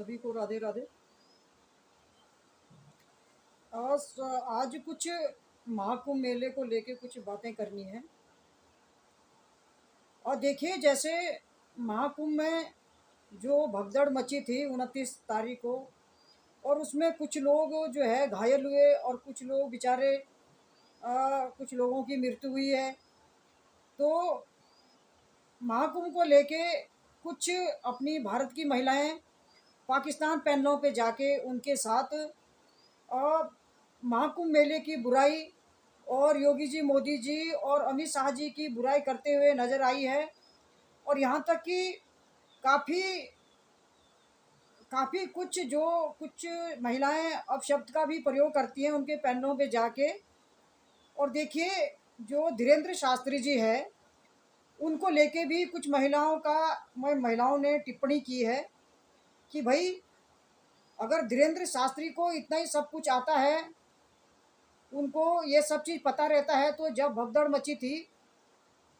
सभी को राधे राधे। आज कुछ महाकुंभ मेले को लेके कुछ बातें करनी है। और देखिए, जैसे महाकुंभ में जो भगदड़ मची थी 29 तारीख को, और उसमें कुछ लोग जो है घायल हुए और कुछ लोग बेचारे, कुछ लोगों की मृत्यु हुई है। तो महाकुंभ को लेके कुछ अपनी भारत की महिलाएं पाकिस्तान पैनलों पे जाके उनके साथ और महाकुंभ मेले की बुराई और योगी जी, मोदी जी और अमित शाह जी की बुराई करते हुए नजर आई है। और यहाँ तक कि काफ़ी काफ़ी कुछ महिलाएं अपशब्द का भी प्रयोग करती हैं उनके पैनलों पे जाके। और देखिए, जो धीरेन्द्र शास्त्री जी है, उनको लेके भी कुछ महिलाओं ने टिप्पणी की है कि भाई, अगर धीरेन्द्र शास्त्री को इतना ही सब कुछ आता है, उनको ये सब चीज़ पता रहता है, तो जब भगदड़ मची थी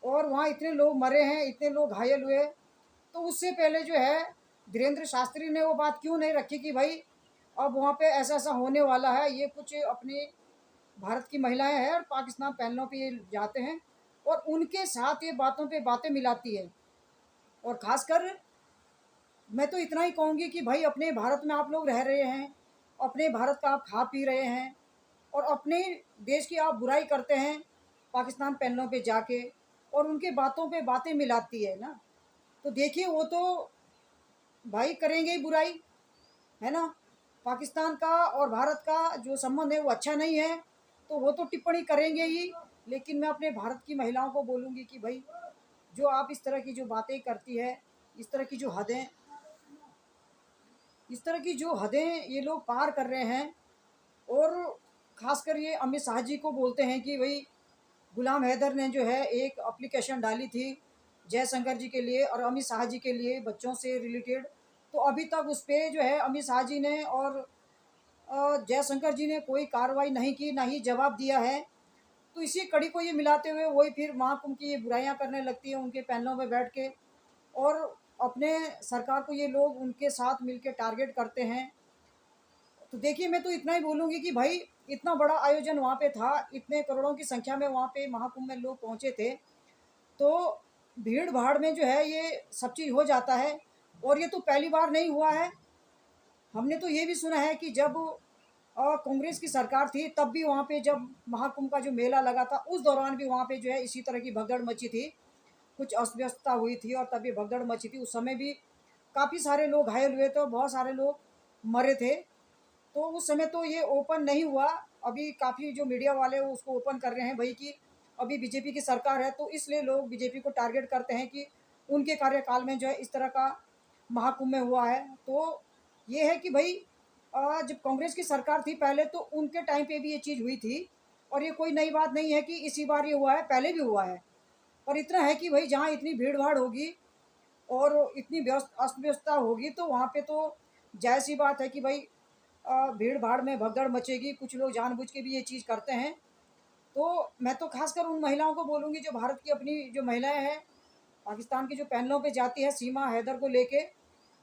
और वहाँ इतने लोग मरे हैं, इतने लोग घायल हुए, तो उससे पहले जो है धीरेन्द्र शास्त्री ने वो बात क्यों नहीं रखी कि भाई अब वहाँ पे ऐसा ऐसा होने वाला है। ये कुछ अपनी भारत की महिलाएं हैं और पाकिस्तान पैनलों पे ये जाते हैं और उनके साथ ये बातों पे बातें मिलाती है। और ख़ासकर मैं तो इतना ही कहूँगी कि भाई, अपने भारत में आप लोग रह रहे हैं, अपने भारत का आप खा पी रहे हैं और अपने देश की आप बुराई करते हैं पाकिस्तान पैनलों पे जाके, और उनके बातों पे बातें मिलाती है ना। तो देखिए, वो तो भाई करेंगे ही बुराई, है ना। पाकिस्तान का और भारत का जो संबंध है वो अच्छा नहीं है, तो वो तो टिप्पणी करेंगे ही। लेकिन मैं अपने भारत की महिलाओं को बोलूँगी कि भाई, जो आप इस तरह की जो बातें करती है, इस तरह की जो हदें इस तरह की जो हदें ये लोग पार कर रहे हैं। और ख़ासकर ये अमित शाह जी को बोलते हैं कि भाई, गुलाम हैदर ने जो है एक एप्लीकेशन डाली थी जयशंकर जी के लिए और अमित शाह जी के लिए, बच्चों से रिलेटेड। तो अभी तक उस पर जो है अमित शाह जी ने और जयशंकर जी ने कोई कार्रवाई नहीं की, ना ही जवाब दिया है। तो इसी कड़ी को ये मिलाते हुए वही फिर महाकुंभ की ये बुराइयां करने लगती है उनके पैनलों में बैठ के। और अपने सरकार को ये लोग उनके साथ मिलकर टारगेट करते हैं। तो देखिए, मैं तो इतना ही बोलूँगी कि भाई, इतना बड़ा आयोजन वहाँ पे था, इतने करोड़ों की संख्या में वहाँ पे महाकुंभ में लोग पहुँचे थे। तो भीड़ भाड़ में जो है ये सब चीज़ हो जाता है। और ये तो पहली बार नहीं हुआ है। हमने तो ये भी सुना है कि जब कांग्रेस की सरकार थी, तब भी वहाँ पे जब महाकुंभ का जो मेला लगा था, उस दौरान भी वहाँ पे जो है इसी तरह की भगदड़ मची थी, कुछ अस्त व्यस्तता हुई थी और तब ये भगदड़ मची थी। उस समय भी काफ़ी सारे लोग घायल हुए थे, बहुत सारे लोग मरे थे। तो उस समय तो ये ओपन नहीं हुआ। अभी काफ़ी जो मीडिया वाले हैं वो उसको ओपन कर रहे हैं भाई कि अभी बीजेपी की सरकार है, तो इसलिए लोग बीजेपी को टारगेट करते हैं कि उनके कार्यकाल में जो है इस तरह का महाकुंभ में हुआ है। तो ये है कि भाई, जब कांग्रेस की सरकार थी पहले, तो उनके टाइम पे भी ये चीज़ हुई थी। और ये कोई नई बात नहीं है कि इसी बार ये हुआ है, पहले भी हुआ है। और इतना है कि भाई, जहाँ इतनी भीड़ भाड़ होगी और इतनी व्यस्त अस्त व्यस्तता होगी, तो वहाँ पे तो जायज़ सी बात है कि भाई भीड़ भाड़ में भगदड़ मचेगी। कुछ लोग जानबूझ के भी ये चीज़ करते हैं। तो मैं तो खासकर उन महिलाओं को बोलूँगी जो भारत की अपनी जो महिलाएं हैं, पाकिस्तान की जो पैनलों पे जाती है, सीमा हैदर को लेके।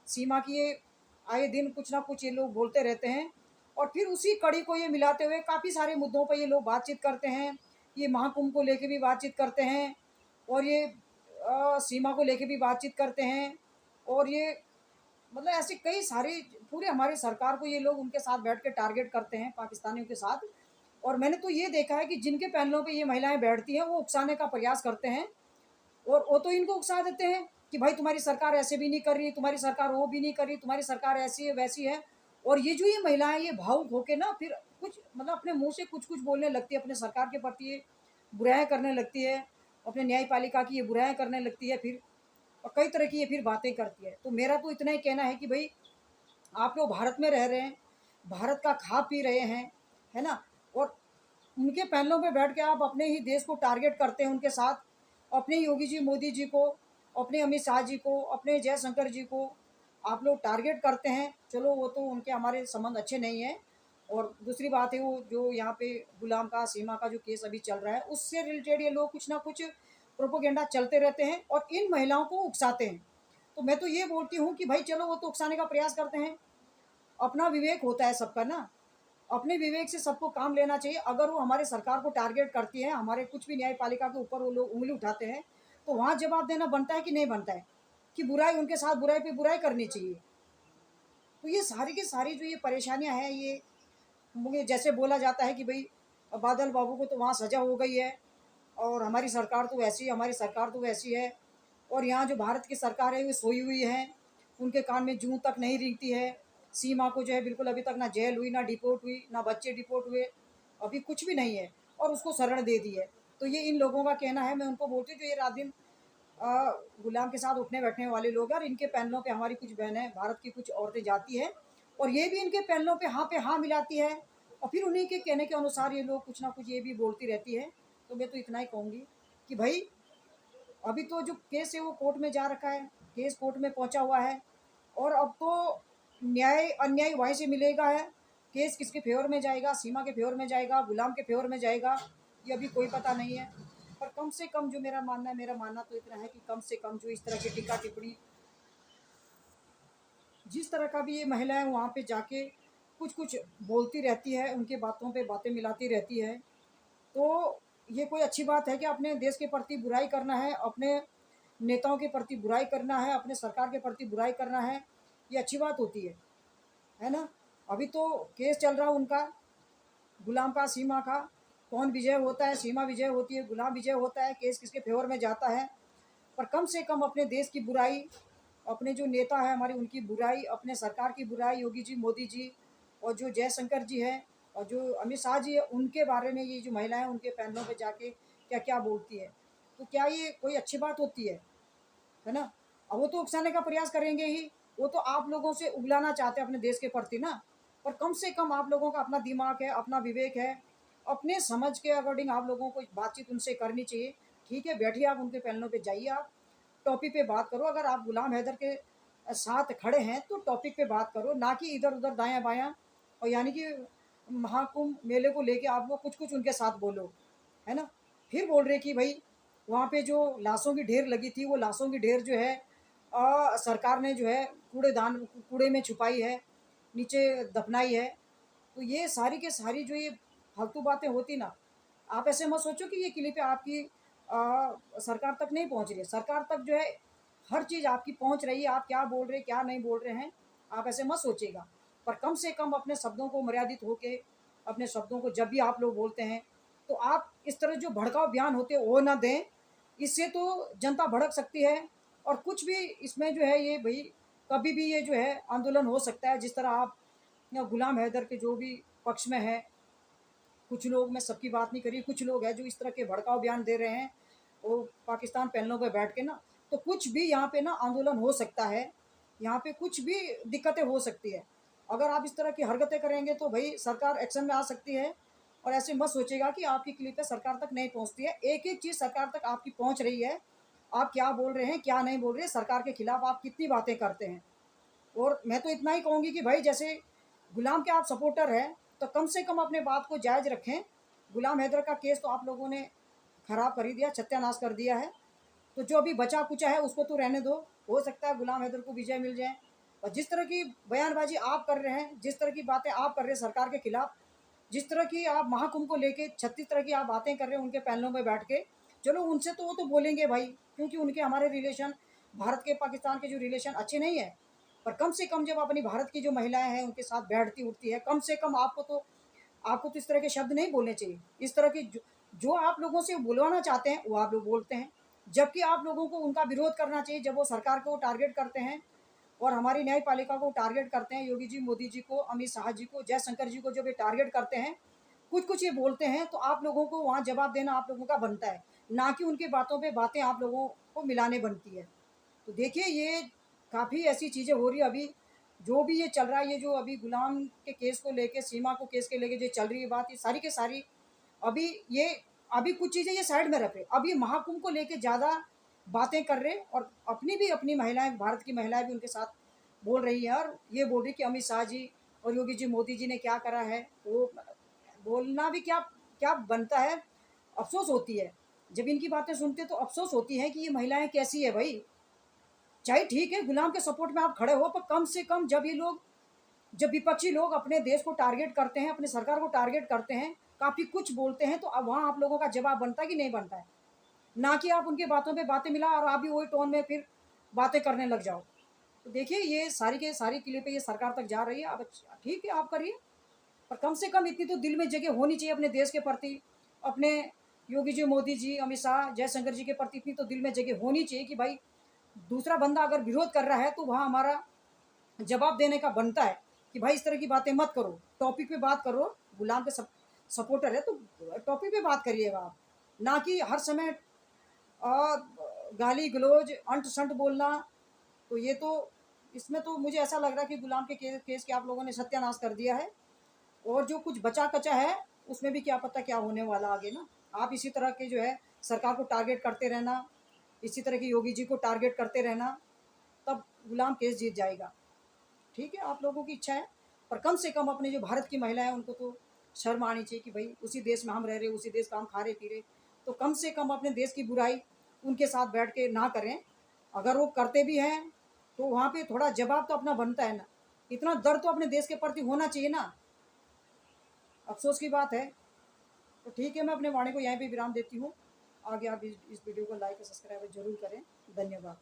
सीमा की ये आए दिन कुछ ना कुछ ये लोग बोलते रहते हैं। और फिर उसी कड़ी को ये मिलाते हुए काफ़ी सारे मुद्दों पर ये लोग बातचीत करते हैं। ये महाकुंभ को लेके भी बातचीत करते हैं और ये सीमा को लेके भी बातचीत करते हैं। और ये मतलब ऐसे कई सारे, पूरे हमारे सरकार को ये लोग उनके साथ बैठ के टारगेट करते हैं, पाकिस्तानियों के साथ। और मैंने तो ये देखा है कि जिनके पैनलों पे ये महिलाएं बैठती हैं, वो उकसाने का प्रयास करते हैं। और वो तो इनको उकसा देते हैं कि भाई, तुम्हारी सरकार ऐसे भी नहीं कर रही, तुम्हारी सरकार वो भी नहीं कर रही, तुम्हारी सरकार ऐसी है वैसी है। और ये जो ये महिलाएं ये भावुक होके ना, फिर कुछ मतलब अपने मुंह से कुछ कुछ बोलने लगती है, अपने सरकार के प्रति ये बुराइयां करने लगती है, अपने न्यायपालिका की ये बुराइयां करने लगती है फिर। और कई तरह की ये फिर बातें करती है। तो मेरा तो इतना ही कहना है कि भाई, आप लोग भारत में रह रहे हैं, भारत का खा पी रहे हैं, है ना। और उनके पैनलों पे बैठ के आप अपने ही देश को टारगेट करते हैं उनके साथ, अपने योगी जी, मोदी जी को, अपने अमित शाह जी को, अपने जयशंकर जी को आप लोग टारगेट करते हैं। चलो, वो तो उनके हमारे संबंध अच्छे नहीं हैं। और दूसरी बात है, वो जो यहाँ पे गुलाम का, सीमा का जो केस अभी चल रहा है, उससे रिलेटेड ये लोग कुछ ना कुछ प्रोपोगेंडा चलते रहते हैं और इन महिलाओं को उकसाते हैं। तो मैं तो ये बोलती हूँ कि भाई, चलो, वो तो उकसाने का प्रयास करते हैं, अपना विवेक होता है सबका ना, अपने विवेक से सबको काम लेना चाहिए। अगर वो हमारे सरकार को टारगेट करती है, हमारे कुछ भी न्यायपालिका के ऊपर वो लोग उंगली उठाते हैं, तो वहाँ जवाब देना बनता है कि नहीं बनता है, कि बुराई उनके साथ बुराई पे बुराई करनी चाहिए। तो ये सारी की सारी जो ये परेशानियां हैं, ये मुझे जैसे बोला जाता है कि भाई बादल बाबू को तो वहाँ सजा हो गई है और हमारी सरकार तो वैसी है, हमारी सरकार तो वैसी है, और यहाँ जो भारत की सरकार है वो सोई हुई है, उनके कान में जूं तक नहीं रेंगती है। सीमा को जो है बिल्कुल अभी तक ना जेल हुई, ना डिपोर्ट हुई, ना बच्चे डिपोर्ट हुए, अभी कुछ भी नहीं है, और उसको शरण दे दी है। तो ये इन लोगों का कहना है। मैं उनको बोलती हूँ जो ये रात दिन गुलाम के साथ उठने बैठने वाले लोग हैं, और इनके पैनलों पे हमारी कुछ बहनें, भारत की कुछ औरतें जाती हैं, और ये भी इनके पैनलों पे हाँ मिलाती है, और फिर उन्हीं के कहने के अनुसार ये लोग कुछ ना कुछ ये भी बोलती रहती है। तो मैं तो इतना ही कहूँगी कि भाई अभी तो जो केस है वो कोर्ट में जा रखा है, केस कोर्ट में पहुंचा हुआ है, और अब तो न्याय अन्याय वहीं से मिलेगा है। केस किसके फेवर में जाएगा, सीमा के फेवर में जाएगा, गुलाम के फेवर में जाएगा, ये अभी कोई पता नहीं है। पर कम से कम जो मेरा मानना तो इतना है कि कम से कम जो इस तरह की टीका टिप्पणी, जिस तरह का भी ये महिलाएं वहाँ पे जाके कुछ कुछ बोलती रहती है, उनके बातों पे बातें मिलाती रहती है, तो ये कोई अच्छी बात है कि अपने देश के प्रति बुराई करना है, अपने नेताओं के प्रति बुराई करना है, अपने सरकार के प्रति बुराई करना है, ये अच्छी बात होती है ना। अभी तो केस चल रहा उनका, गुलाम का, सीमा का, कौन विजय होता है, सीमा विजय होती है, गुलाम विजय होता है, केस किसके फेवर में जाता है। पर कम से कम अपने देश की बुराई, अपने जो नेता है हमारी उनकी बुराई, अपने सरकार की बुराई, योगी जी, मोदी जी, और जो जयशंकर जी है, और जो अमित शाह जी है, उनके बारे में ये जो महिलाएं उनके पैनलों पे जाके क्या क्या बोलती है, तो क्या ये कोई अच्छी बात होती है ना। अब वो तो उकसाने का प्रयास करेंगे ही, वो तो आप लोगों से उगलाना चाहते हैं अपने देश के प्रति ना। पर कम से कम आप लोगों का अपना दिमाग है, अपना विवेक है, अपने समझ के अकॉर्डिंग आप लोगों को बातचीत उनसे करनी चाहिए। ठीक है, बैठिए, आप उनके पैनलों पे जाइए, आप टॉपिक पे बात करो। अगर आप गुलाम हैदर के साथ खड़े हैं तो टॉपिक पे बात करो, ना कि इधर उधर दायां बायां, और यानी कि महाकुंभ मेले को लेके आप लोग कुछ कुछ उनके साथ बोलो, है ना। फिर बोल रहे कि भाई वहाँ पे जो लाशों की ढेर लगी थी, वो लाशों की ढेर जो है सरकार ने जो है कूड़े में छुपाई है, नीचे दफनाई है। तो ये सारी के सारी जो ये फालतू बातें होती ना, आप ऐसे मत सोचो कि ये क्लिप आपकी सरकार तक नहीं पहुंच रही है। सरकार तक जो है हर चीज़ आपकी पहुंच रही है, आप क्या बोल रहे हैं क्या नहीं बोल रहे हैं, आप ऐसे मत सोचिएगा। पर कम से कम अपने शब्दों को मर्यादित होके, अपने शब्दों को जब भी आप लोग बोलते हैं तो आप इस तरह जो भड़काऊ बयान होते हैं वो ना दें, इससे तो जनता भड़क सकती है। और कुछ भी इसमें जो है ये भाई कभी भी ये जो है आंदोलन हो सकता है, जिस तरह आप गुलाम हैदर के जो भी पक्ष में है, कुछ लोग, मैं सबकी बात नहीं करी, कुछ लोग हैं जो इस तरह के भड़काऊ बयान दे रहे हैं, वो पाकिस्तान पैनलों पे बैठ के ना, तो कुछ भी यहाँ पे ना आंदोलन हो सकता है, यहाँ पे कुछ भी दिक्कतें हो सकती है। अगर आप इस तरह की हरकतें करेंगे तो भाई सरकार एक्शन में आ सकती है। और ऐसे मत सोचेगा कि आपकी क्लिपें सरकार तक नहीं पहुँचती है, एक एक चीज़ सरकार तक आपकी पहुँच रही है। आप क्या बोल रहे हैं क्या नहीं बोल रहे हैं, सरकार के खिलाफ आप कितनी बातें करते हैं। और मैं तो इतना ही कहूँगी कि भाई जैसे गुलाम के आप सपोर्टर हैं तो कम से कम अपने बात को जायज़ रखें। गुलाम हैदर का केस तो आप लोगों ने ख़राब कर ही दिया, सत्यानाश कर दिया है, तो जो अभी बचा कुचा है उसको तो रहने दो, हो सकता है गुलाम हैदर को विजय मिल जाए। और जिस तरह की बयानबाजी आप कर रहे हैं, जिस तरह की बातें आप कर रहे हैं सरकार के खिलाफ, जिस तरह की आप महाकुंभ को लेके 36 तरह की आप बातें कर रहे हैं उनके पैनलों में बैठ के, चलो उनसे तो वो तो बोलेंगे भाई, क्योंकि उनके हमारे रिलेशन, भारत के पाकिस्तान के जो रिलेशन अच्छे नहीं है। पर कम से कम जब अपनी भारत की जो महिलाएं हैं उनके साथ बैठती उठती है, कम से कम आपको तो इस तरह के शब्द नहीं बोलने चाहिए। इस तरह की जो आप लोगों से बुलवाना चाहते हैं वो आप लोग बोलते हैं, जबकि आप लोगों को उनका विरोध करना चाहिए जब वो सरकार को टारगेट करते हैं और हमारी न्यायपालिका को टारगेट करते हैं, योगी जी, मोदी जी को, अमित शाह जी को, जयशंकर जी को जब ये टारगेट करते हैं, कुछ कुछ ये बोलते हैं, तो आप लोगों को वहाँ जवाब देना आप लोगों का बनता है, ना कि उनके बातों पे बातें आप लोगों को मिलाने बनती है। तो देखिए ये काफ़ी ऐसी चीज़ें हो रही है अभी, जो भी ये चल रहा है, ये जो अभी गुलाम के केस को लेके, सीमा को केस के लेके जो चल रही है बात, ये सारी के सारी अभी ये अभी कुछ चीज़ें ये साइड में रख रहे, अब ये महाकुंभ को लेके ज़्यादा बातें कर रहे, और अपनी महिलाएं, भारत की महिलाएं भी उनके साथ बोल रही है, और ये बोल रही कि अमित शाह जी और योगी जी, मोदी जी ने क्या करा है। वो बोलना भी क्या क्या बनता है, अफसोस होती है जब इनकी बातें सुनते, तो अफसोस होती है कि ये महिलाएं कैसी है भाई। चाहे ठीक है गुलाम के सपोर्ट में आप खड़े हो, पर कम से कम जब ये लोग जब विपक्षी लोग अपने देश को टारगेट करते हैं, अपनी सरकार को टारगेट करते हैं, काफ़ी कुछ बोलते हैं, तो अब वहाँ आप लोगों का जवाब बनता है कि नहीं बनता है? ना कि आप उनकी बातों पे बातें मिला और आप भी वही टोन में फिर बातें करने लग जाओ। तो देखिए ये सारी के सारी क्लिपें ये सरकार तक जा रही है। अब ठीक है आप करिए, पर कम से कम इतनी तो दिल में जगह होनी चाहिए अपने देश के प्रति, अपने योगी जी, मोदी जी, अमित शाह, जयशंकर जी के प्रति इतनी तो दिल में जगह होनी चाहिए कि भाई दूसरा बंदा अगर विरोध कर रहा है तो वहाँ हमारा जवाब देने का बनता है कि भाई इस तरह की बातें मत करो, टॉपिक पे बात करो। गुलाम के सपोर्टर है तो टॉपिक पे बात करिएगा आप, ना कि हर समय गाली गलौज अंट संट बोलना। तो ये तो इसमें तो मुझे ऐसा लग रहा है कि गुलाम के केस के आप लोगों ने सत्यानाश कर दिया है, और जो कुछ बचा कचा है उसमें भी क्या पता क्या होने वाला आगे ना। आप इसी तरह के जो है सरकार को टारगेट करते रहना, इसी तरह के योगी जी को टारगेट करते रहना, तब गुलाम केस जीत जाएगा। ठीक है आप लोगों की इच्छा है, पर कम से कम अपने जो भारत की महिला है उनको तो शर्म आनी चाहिए कि भाई उसी देश में हम रह रहे, उसी देश का हम खा रहे पी रहे, तो कम से कम अपने देश की बुराई उनके साथ बैठ के ना करें। अगर वो करते भी हैं तो वहाँ पे थोड़ा जवाब तो अपना बनता है ना, इतना डर तो अपने देश के प्रति होना चाहिए ना। अफसोस की बात है। तो ठीक है मैं अपने वाणी को यहीं पे विराम देती हूँ। आगे आप इस वीडियो को लाइक और सब्सक्राइब जरूर करें। धन्यवाद।